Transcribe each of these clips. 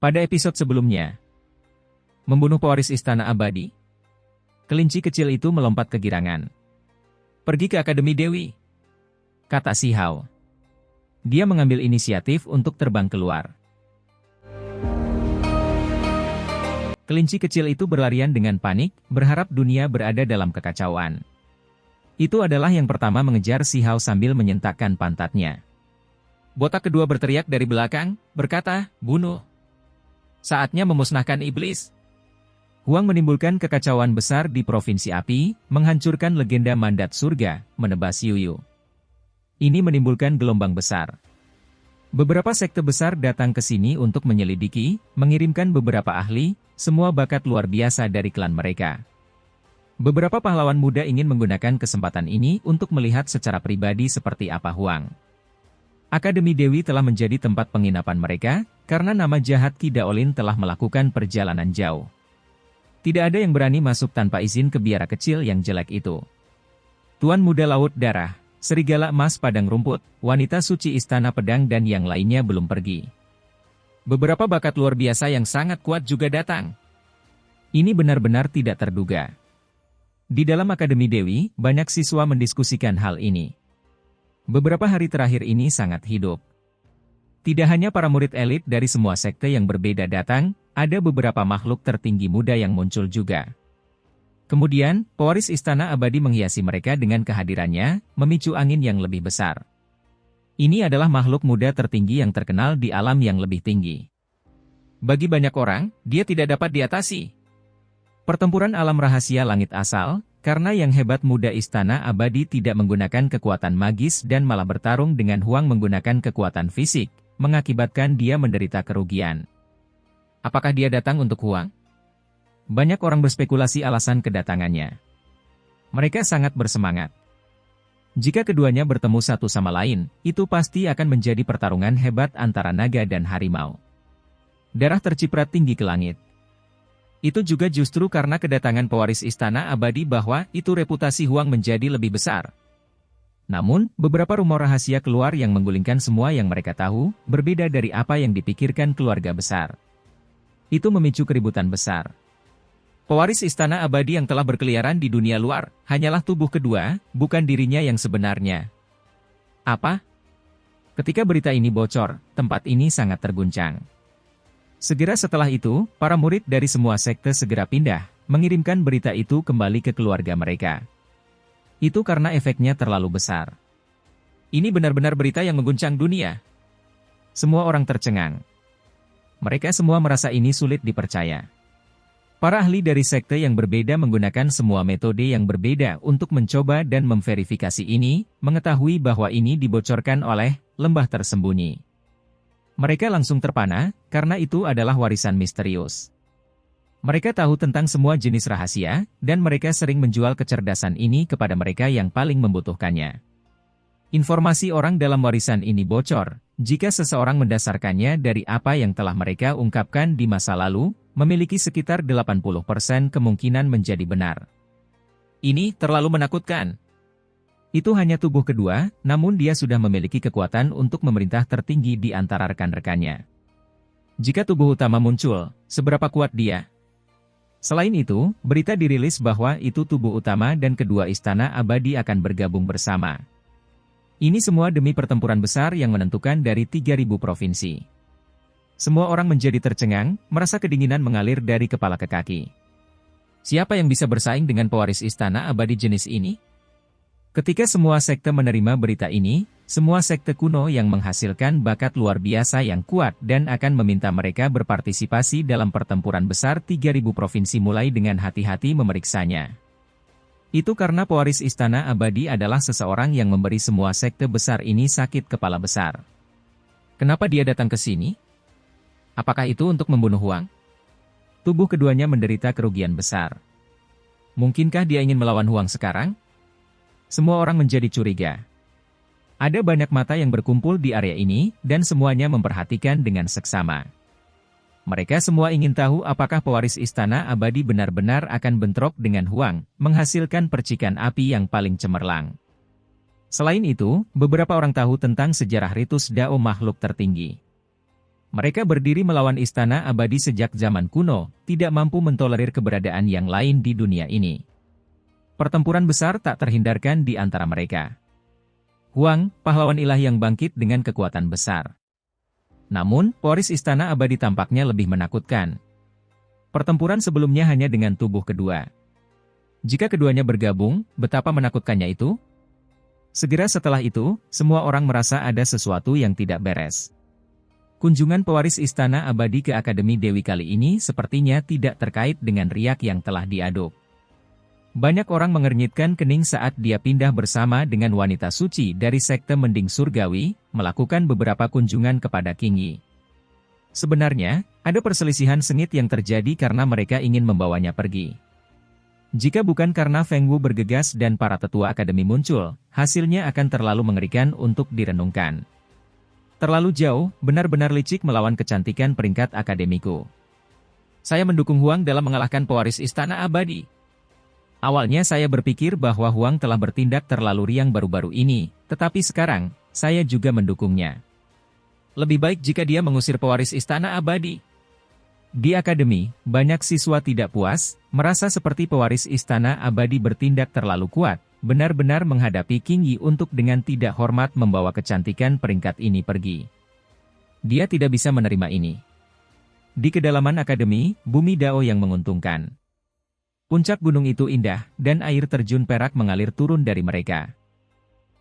Pada episode sebelumnya, membunuh pewaris istana abadi, kelinci kecil itu melompat kegirangan. Pergi ke Akademi Dewi, kata Si Hao. Dia mengambil inisiatif untuk terbang keluar. Kelinci kecil itu berlarian dengan panik, berharap dunia berada dalam kekacauan. Itu adalah yang pertama mengejar Si Hao sambil menyentakkan pantatnya. Botak kedua berteriak dari belakang, berkata, "Bunuh! Saatnya memusnahkan iblis." Huang menimbulkan kekacauan besar di Provinsi Api, menghancurkan legenda mandat surga, menebas Yuyu. Ini menimbulkan gelombang besar. Beberapa sekte besar datang ke sini untuk menyelidiki, mengirimkan beberapa ahli, semua bakat luar biasa dari klan mereka. Beberapa pahlawan muda ingin menggunakan kesempatan ini untuk melihat secara pribadi seperti apa Huang. Akademi Dewi telah menjadi tempat penginapan mereka, karena nama jahat Ki Daolin telah melakukan perjalanan jauh. Tidak ada yang berani masuk tanpa izin ke biara kecil yang jelek itu. Tuan Muda Laut Darah, Serigala Emas Padang Rumput, Wanita Suci Istana Pedang dan yang lainnya belum pergi. Beberapa bakat luar biasa yang sangat kuat juga datang. Ini benar-benar tidak terduga. Di dalam Akademi Dewi, banyak siswa mendiskusikan hal ini. Beberapa hari terakhir ini sangat hidup. Tidak hanya para murid elit dari semua sekte yang berbeda datang, ada beberapa makhluk tertinggi muda yang muncul juga. Kemudian, pewaris istana abadi menghiasi mereka dengan kehadirannya, memicu angin yang lebih besar. Ini adalah makhluk muda tertinggi yang terkenal di alam yang lebih tinggi. Bagi banyak orang, dia tidak dapat diatasi. Pertempuran alam rahasia langit asal, karena yang hebat muda istana abadi tidak menggunakan kekuatan magis dan malah bertarung dengan Huang menggunakan kekuatan fisik, mengakibatkan dia menderita kerugian. Apakah dia datang untuk Huang? Banyak orang berspekulasi alasan kedatangannya. Mereka sangat bersemangat. Jika keduanya bertemu satu sama lain, itu pasti akan menjadi pertarungan hebat antara naga dan harimau. Darah terciprat tinggi ke langit. Itu juga justru karena kedatangan pewaris istana abadi bahwa itu reputasi Huang menjadi lebih besar. Namun, beberapa rumor rahasia keluar yang menggulingkan semua yang mereka tahu, berbeda dari apa yang dipikirkan keluarga besar. Itu memicu keributan besar. Pewaris istana abadi yang telah berkeliaran di dunia luar, hanyalah tubuh kedua, bukan dirinya yang sebenarnya. Apa? Ketika berita ini bocor, tempat ini sangat terguncang. Segera setelah itu, para murid dari semua sekte segera pindah, mengirimkan berita itu kembali ke keluarga mereka. Itu karena efeknya terlalu besar. Ini benar-benar berita yang mengguncang dunia. Semua orang tercengang. Mereka semua merasa ini sulit dipercaya. Para ahli dari sekte yang berbeda menggunakan semua metode yang berbeda untuk mencoba dan memverifikasi ini, mengetahui bahwa ini dibocorkan oleh lembah tersembunyi. Mereka langsung terpana, karena itu adalah warisan misterius. Mereka tahu tentang semua jenis rahasia, dan mereka sering menjual kecerdasan ini kepada mereka yang paling membutuhkannya. Informasi orang dalam warisan ini bocor, jika seseorang mendasarkannya dari apa yang telah mereka ungkapkan di masa lalu, memiliki sekitar 80% kemungkinan menjadi benar. Ini terlalu menakutkan. Itu hanya tubuh kedua, namun dia sudah memiliki kekuatan untuk memerintah tertinggi di antara rekan-rekannya. Jika tubuh utama muncul, seberapa kuat dia? Selain itu, berita dirilis bahwa itu tubuh utama dan kedua istana abadi akan bergabung bersama. Ini semua demi pertempuran besar yang menentukan dari 3.000 provinsi. Semua orang menjadi tercengang, merasa kedinginan mengalir dari kepala ke kaki. Siapa yang bisa bersaing dengan pewaris istana abadi jenis ini? Ketika semua sekte menerima berita ini, semua sekte kuno yang menghasilkan bakat luar biasa yang kuat dan akan meminta mereka berpartisipasi dalam pertempuran besar 3.000 provinsi mulai dengan hati-hati memeriksanya. Itu karena pewaris istana abadi adalah seseorang yang memberi semua sekte besar ini sakit kepala besar. Kenapa dia datang ke sini? Apakah itu untuk membunuh Huang? Tubuh keduanya menderita kerugian besar. Mungkinkah dia ingin melawan Huang sekarang? Semua orang menjadi curiga. Ada banyak mata yang berkumpul di area ini, dan semuanya memperhatikan dengan seksama. Mereka semua ingin tahu apakah pewaris istana abadi benar-benar akan bentrok dengan Huang, menghasilkan percikan api yang paling cemerlang. Selain itu, beberapa orang tahu tentang sejarah ritus Dao makhluk tertinggi. Mereka berdiri melawan istana abadi sejak zaman kuno, tidak mampu mentolerir keberadaan yang lain di dunia ini. Pertempuran besar tak terhindarkan di antara mereka. Huang, pahlawan ilahi yang bangkit dengan kekuatan besar. Namun, pewaris istana abadi tampaknya lebih menakutkan. Pertempuran sebelumnya hanya dengan tubuh kedua. Jika keduanya bergabung, betapa menakutkannya itu? Segera setelah itu, semua orang merasa ada sesuatu yang tidak beres. Kunjungan pewaris istana abadi ke Akademi Dewi kali ini sepertinya tidak terkait dengan riak yang telah diaduk. Banyak orang mengernyitkan kening saat dia pindah bersama dengan wanita suci dari sekte Mending Surgawi, melakukan beberapa kunjungan kepada King Yi. Sebenarnya, ada perselisihan sengit yang terjadi karena mereka ingin membawanya pergi. Jika bukan karena Feng Wu bergegas dan para tetua akademi muncul, hasilnya akan terlalu mengerikan untuk direnungkan. Terlalu jauh, benar-benar licik melawan kecantikan peringkat akademiku. Saya mendukung Huang dalam mengalahkan pewaris istana abadi. Awalnya saya berpikir bahwa Huang telah bertindak terlalu riang baru-baru ini, tetapi sekarang, saya juga mendukungnya. Lebih baik jika dia mengusir pewaris istana abadi. Di akademi, banyak siswa tidak puas, merasa seperti pewaris istana abadi bertindak terlalu kuat, benar-benar menghadapi King Yi untuk dengan tidak hormat membawa kecantikan peringkat ini pergi. Dia tidak bisa menerima ini. Di kedalaman akademi, bumi Dao yang menguntungkan. Puncak gunung itu indah, dan air terjun perak mengalir turun dari mereka.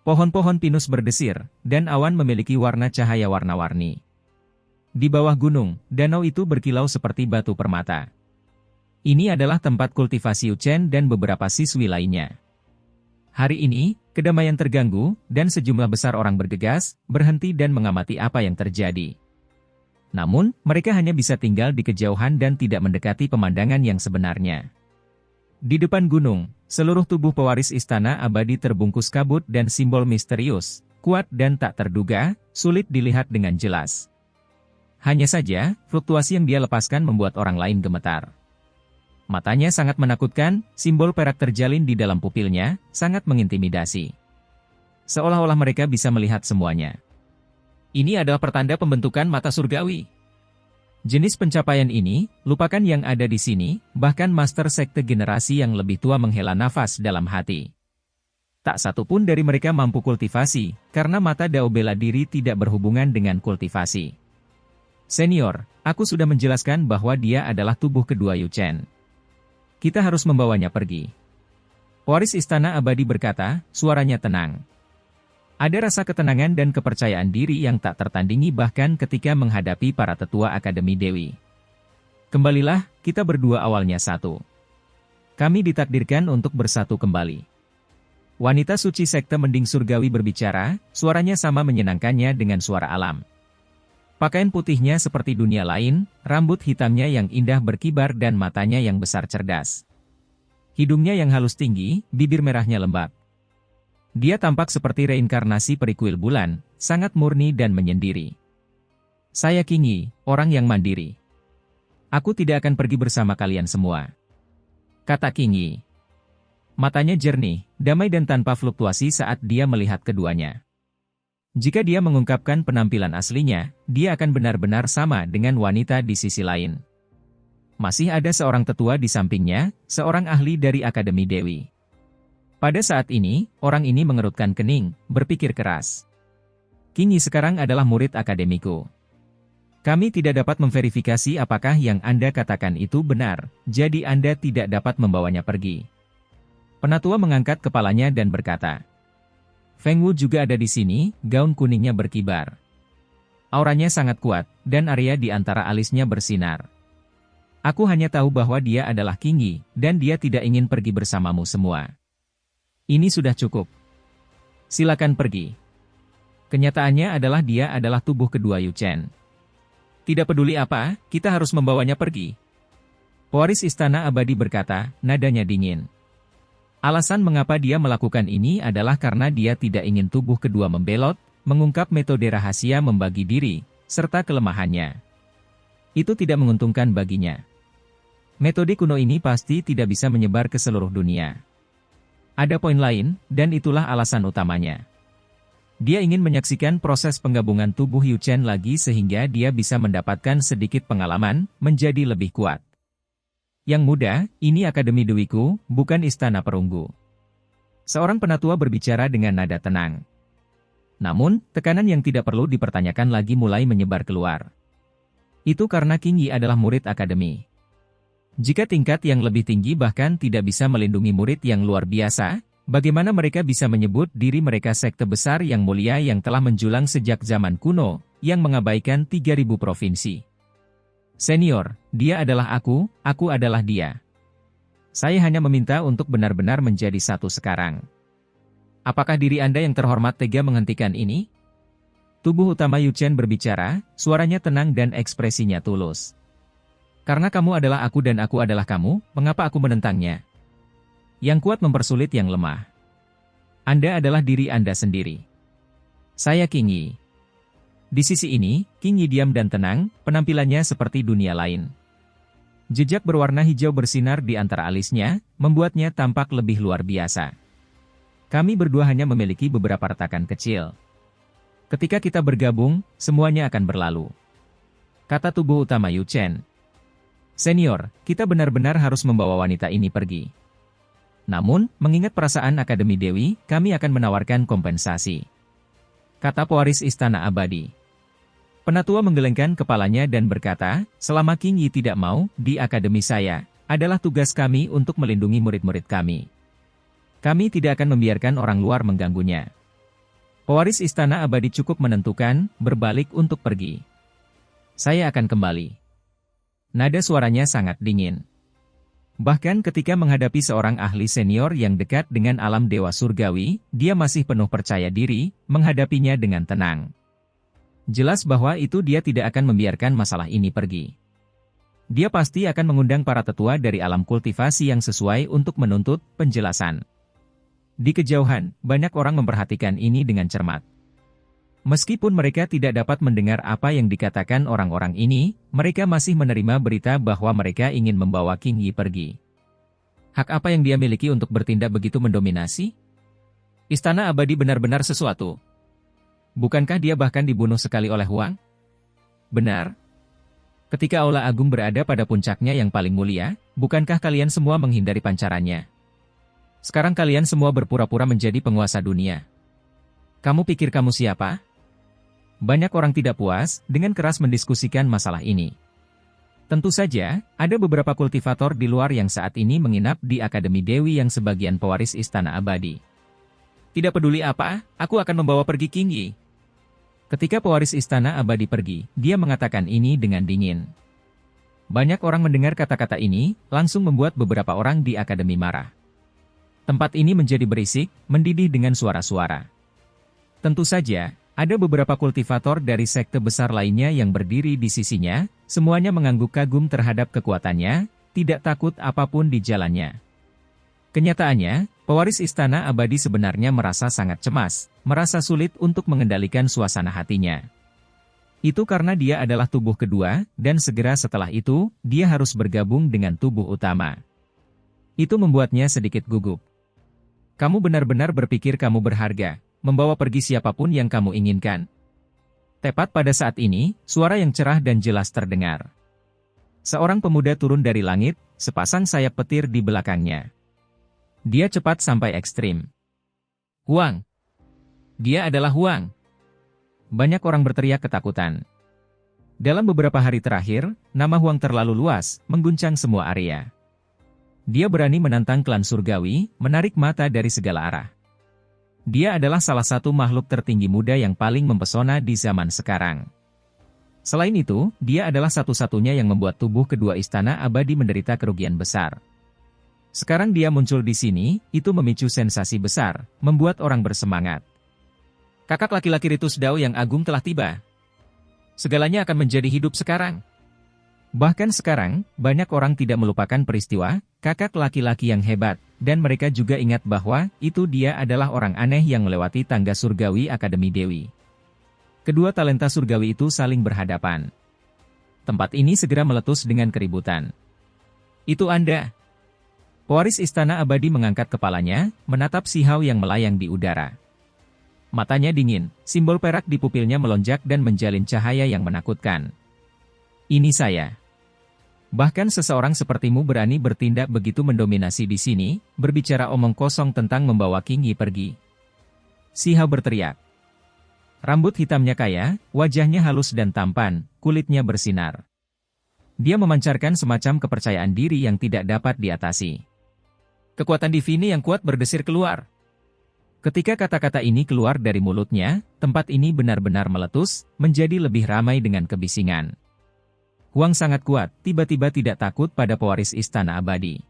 Pohon-pohon pinus berdesir, dan awan memiliki warna cahaya warna-warni. Di bawah gunung, danau itu berkilau seperti batu permata. Ini adalah tempat kultivasi Uchen dan beberapa siswi lainnya. Hari ini, kedamaian terganggu, dan sejumlah besar orang bergegas, berhenti dan mengamati apa yang terjadi. Namun, mereka hanya bisa tinggal di kejauhan dan tidak mendekati pemandangan yang sebenarnya. Di depan gunung, seluruh tubuh pewaris istana abadi terbungkus kabut dan simbol misterius, kuat dan tak terduga, sulit dilihat dengan jelas. Hanya saja, fluktuasi yang dia lepaskan membuat orang lain gemetar. Matanya sangat menakutkan, simbol perak terjalin di dalam pupilnya, sangat mengintimidasi. Seolah-olah mereka bisa melihat semuanya. Ini adalah pertanda pembentukan mata surgawi. Jenis pencapaian ini, lupakan yang ada di sini, bahkan master sekte generasi yang lebih tua menghela nafas dalam hati. Tak satu pun dari mereka mampu kultivasi, karena mata Dao bela diri tidak berhubungan dengan kultivasi. Senior, aku sudah menjelaskan bahwa dia adalah tubuh kedua Yu Chen. Kita harus membawanya pergi. Pewaris istana abadi berkata, suaranya tenang. Ada rasa ketenangan dan kepercayaan diri yang tak tertandingi bahkan ketika menghadapi para tetua Akademi Dewi. Kembalilah, kita berdua awalnya satu. Kami ditakdirkan untuk bersatu kembali. Wanita suci sekte Mending Surgawi berbicara, suaranya sama menyenangkannya dengan suara alam. Pakaian putihnya seperti dunia lain, rambut hitamnya yang indah berkibar dan matanya yang besar cerdas. Hidungnya yang halus tinggi, bibir merahnya lembab. Dia tampak seperti reinkarnasi perikuil bulan, sangat murni dan menyendiri. Saya King Yi, orang yang mandiri. Aku tidak akan pergi bersama kalian semua, kata King Yi. Matanya jernih, damai dan tanpa fluktuasi saat dia melihat keduanya. Jika dia mengungkapkan penampilan aslinya, dia akan benar-benar sama dengan wanita di sisi lain. Masih ada seorang tetua di sampingnya, seorang ahli dari Akademi Dewi. Pada saat ini, orang ini mengerutkan kening, berpikir keras. King Yi sekarang adalah murid akademiku. Kami tidak dapat memverifikasi apakah yang Anda katakan itu benar, jadi Anda tidak dapat membawanya pergi. Penatua mengangkat kepalanya dan berkata, Feng Wu juga ada di sini, gaun kuningnya berkibar. Auranya sangat kuat, dan area di antara alisnya bersinar. Aku hanya tahu bahwa dia adalah King Yi, dan dia tidak ingin pergi bersamamu semua. Ini sudah cukup. Silakan pergi. Kenyataannya adalah dia adalah tubuh kedua Yu Chen. Tidak peduli apa, kita harus membawanya pergi. Pewaris istana abadi berkata, nadanya dingin. Alasan mengapa dia melakukan ini adalah karena dia tidak ingin tubuh kedua membelot, mengungkap metode rahasia membagi diri, serta kelemahannya. Itu tidak menguntungkan baginya. Metode kuno ini pasti tidak bisa menyebar ke seluruh dunia. Ada poin lain, dan itulah alasan utamanya. Dia ingin menyaksikan proses penggabungan tubuh Yu Chen lagi sehingga dia bisa mendapatkan sedikit pengalaman, menjadi lebih kuat. Yang muda, ini Akademi Dewiku, bukan Istana Perunggu. Seorang penatua berbicara dengan nada tenang. Namun, tekanan yang tidak perlu dipertanyakan lagi mulai menyebar keluar. Itu karena Qing Yi adalah murid akademi. Jika tingkat yang lebih tinggi bahkan tidak bisa melindungi murid yang luar biasa, bagaimana mereka bisa menyebut diri mereka sekte besar yang mulia yang telah menjulang sejak zaman kuno, yang mengabaikan 3.000 provinsi? Senior, dia adalah aku adalah dia. Saya hanya meminta untuk benar-benar menjadi satu sekarang. Apakah diri Anda yang terhormat tega menghentikan ini? Tubuh utama Yu Chen berbicara, suaranya tenang dan ekspresinya tulus. Karena kamu adalah aku dan aku adalah kamu, mengapa aku menentangnya? Yang kuat mempersulit yang lemah. Anda adalah diri Anda sendiri. Saya Qing Yi. Di sisi ini, Qing Yi diam dan tenang, penampilannya seperti dunia lain. Jejak berwarna hijau bersinar di antara alisnya, membuatnya tampak lebih luar biasa. Kami berdua hanya memiliki beberapa retakan kecil. Ketika kita bergabung, semuanya akan berlalu. Kata tubuh utama Yu Chen. Senior, kita benar-benar harus membawa wanita ini pergi. Namun, mengingat perasaan Akademi Dewi, kami akan menawarkan kompensasi. Kata pewaris Istana Abadi. Penatua menggelengkan kepalanya dan berkata, selama Qing Yi tidak mau, di akademi saya, adalah tugas kami untuk melindungi murid-murid kami. Kami tidak akan membiarkan orang luar mengganggunya. Pewaris Istana Abadi cukup menentukan, berbalik untuk pergi. Saya akan kembali. Nada suaranya sangat dingin. Bahkan ketika menghadapi seorang ahli senior yang dekat dengan alam dewa surgawi, dia masih penuh percaya diri, menghadapinya dengan tenang. Jelas bahwa itu dia tidak akan membiarkan masalah ini pergi. Dia pasti akan mengundang para tetua dari alam kultivasi yang sesuai untuk menuntut penjelasan. Di kejauhan, banyak orang memperhatikan ini dengan cermat. Meskipun mereka tidak dapat mendengar apa yang dikatakan orang-orang ini, mereka masih menerima berita bahwa mereka ingin membawa Qing Yi pergi. Hak apa yang dia miliki untuk bertindak begitu mendominasi? Istana Abadi benar-benar sesuatu. Bukankah dia bahkan dibunuh sekali oleh Huang? Benar. Ketika Aula Agung berada pada puncaknya yang paling mulia, bukankah kalian semua menghindari pancarannya? Sekarang kalian semua berpura-pura menjadi penguasa dunia. Kamu pikir kamu siapa? Banyak orang tidak puas dengan keras mendiskusikan masalah ini. Tentu saja, ada beberapa kultivator di luar yang saat ini menginap di Akademi Dewi yang sebagian pewaris Istana Abadi. Tidak peduli apa, aku akan membawa pergi Qing Yi. Ketika pewaris Istana Abadi pergi, dia mengatakan ini dengan dingin. Banyak orang mendengar kata-kata ini, langsung membuat beberapa orang di akademi marah. Tempat ini menjadi berisik, mendidih dengan suara-suara. Tentu saja, ada beberapa kultivator dari sekte besar lainnya yang berdiri di sisinya, semuanya mengangguk kagum terhadap kekuatannya, tidak takut apapun di jalannya. Kenyataannya, pewaris Istana Abadi sebenarnya merasa sangat cemas, merasa sulit untuk mengendalikan suasana hatinya. Itu karena dia adalah tubuh kedua, dan segera setelah itu, dia harus bergabung dengan tubuh utama. Itu membuatnya sedikit gugup. Kamu benar-benar berpikir kamu berharga, membawa pergi siapapun yang kamu inginkan. Tepat pada saat ini, suara yang cerah dan jelas terdengar. Seorang pemuda turun dari langit, sepasang sayap petir di belakangnya. Dia cepat sampai ekstrim. Huang! Dia adalah Huang! Banyak orang berteriak ketakutan. Dalam beberapa hari terakhir, nama Huang terlalu luas, mengguncang semua area. Dia berani menantang klan surgawi, menarik mata dari segala arah. Dia adalah salah satu makhluk tertinggi muda yang paling mempesona di zaman sekarang. Selain itu, dia adalah satu-satunya yang membuat tubuh kedua Istana Abadi menderita kerugian besar. Sekarang dia muncul di sini, itu memicu sensasi besar, membuat orang bersemangat. Kakak laki-laki Ritus Dao yang agung telah tiba. Segalanya akan menjadi hidup sekarang. Bahkan sekarang, banyak orang tidak melupakan peristiwa, kakak laki-laki yang hebat, dan mereka juga ingat bahwa, itu dia adalah orang aneh yang melewati tangga surgawi Akademi Dewi. Kedua talenta surgawi itu saling berhadapan. Tempat ini segera meletus dengan keributan. Itu Anda. Pewaris Istana Abadi mengangkat kepalanya, menatap Si Hao yang melayang di udara. Matanya dingin, simbol perak di pupilnya melonjak dan menjalin cahaya yang menakutkan. Ini saya. Bahkan seseorang sepertimu berani bertindak begitu mendominasi di sini, berbicara omong kosong tentang membawa King Yi pergi. Si Hao berteriak. Rambut hitamnya kaya, wajahnya halus dan tampan, kulitnya bersinar. Dia memancarkan semacam kepercayaan diri yang tidak dapat diatasi. Kekuatan divini yang kuat berdesir keluar. Ketika kata-kata ini keluar dari mulutnya, tempat ini benar-benar meletus, menjadi lebih ramai dengan kebisingan. Huang sangat kuat, tiba-tiba tidak takut pada pewaris istana abadi.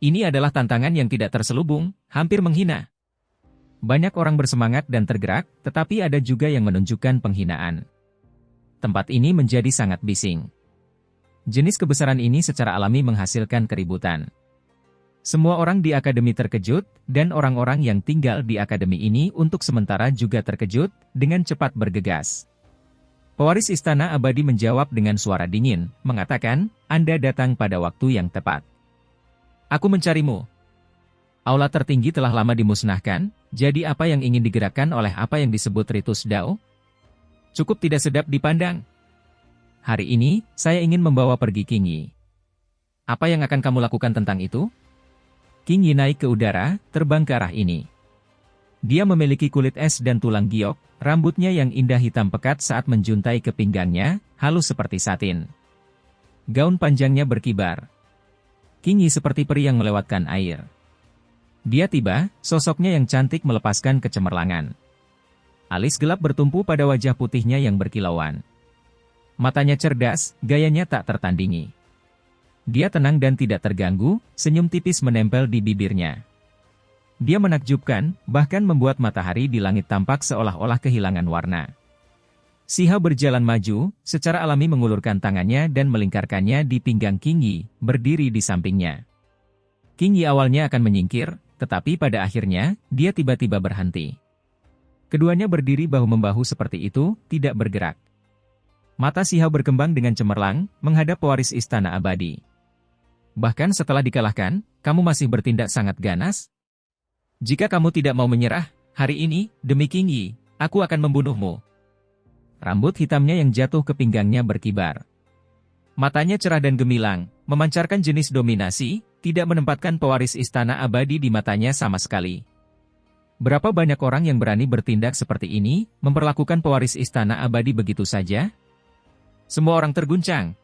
Ini adalah tantangan yang tidak terselubung, hampir menghina. Banyak orang bersemangat dan tergerak, tetapi ada juga yang menunjukkan penghinaan. Tempat ini menjadi sangat bising. Jenis kebesaran ini secara alami menghasilkan keributan. Semua orang di akademi terkejut, dan orang-orang yang tinggal di akademi ini untuk sementara juga terkejut, dengan cepat bergegas. Pewaris istana abadi menjawab dengan suara dingin, mengatakan, Anda datang pada waktu yang tepat. Aku mencarimu. Aula tertinggi telah lama dimusnahkan, jadi apa yang ingin digerakkan oleh apa yang disebut ritus Dao? Cukup tidak sedap dipandang. Hari ini, saya ingin membawa pergi King Yi. Apa yang akan kamu lakukan tentang itu? King Yi naik ke udara, terbang ke arah ini. Dia memiliki kulit es dan tulang giok, rambutnya yang indah hitam pekat saat menjuntai ke pinggangnya, halus seperti satin. Gaun panjangnya berkibar. King Yi seperti peri yang melewatkan air. Dia tiba, sosoknya yang cantik melepaskan kecemerlangan. Alis gelap bertumpu pada wajah putihnya yang berkilauan. Matanya cerdas, gayanya tak tertandingi. Dia tenang dan tidak terganggu, senyum tipis menempel di bibirnya. Dia menakjubkan, bahkan membuat matahari di langit tampak seolah-olah kehilangan warna. Si Hao berjalan maju, secara alami mengulurkan tangannya dan melingkarkannya di pinggang King Yi, berdiri di sampingnya. King Yi awalnya akan menyingkir, tetapi pada akhirnya, dia tiba-tiba berhenti. Keduanya berdiri bahu-membahu seperti itu, tidak bergerak. Mata si Hao berkembang dengan cemerlang, menghadap pewaris istana abadi. Bahkan setelah dikalahkan, kamu masih bertindak sangat ganas? Jika kamu tidak mau menyerah, hari ini, demi King Yi, aku akan membunuhmu. Rambut hitamnya yang jatuh ke pinggangnya berkibar. Matanya cerah dan gemilang, memancarkan jenis dominasi, tidak menempatkan pewaris istana abadi di matanya sama sekali. Berapa banyak orang yang berani bertindak seperti ini, memperlakukan pewaris istana abadi begitu saja? Semua orang terguncang.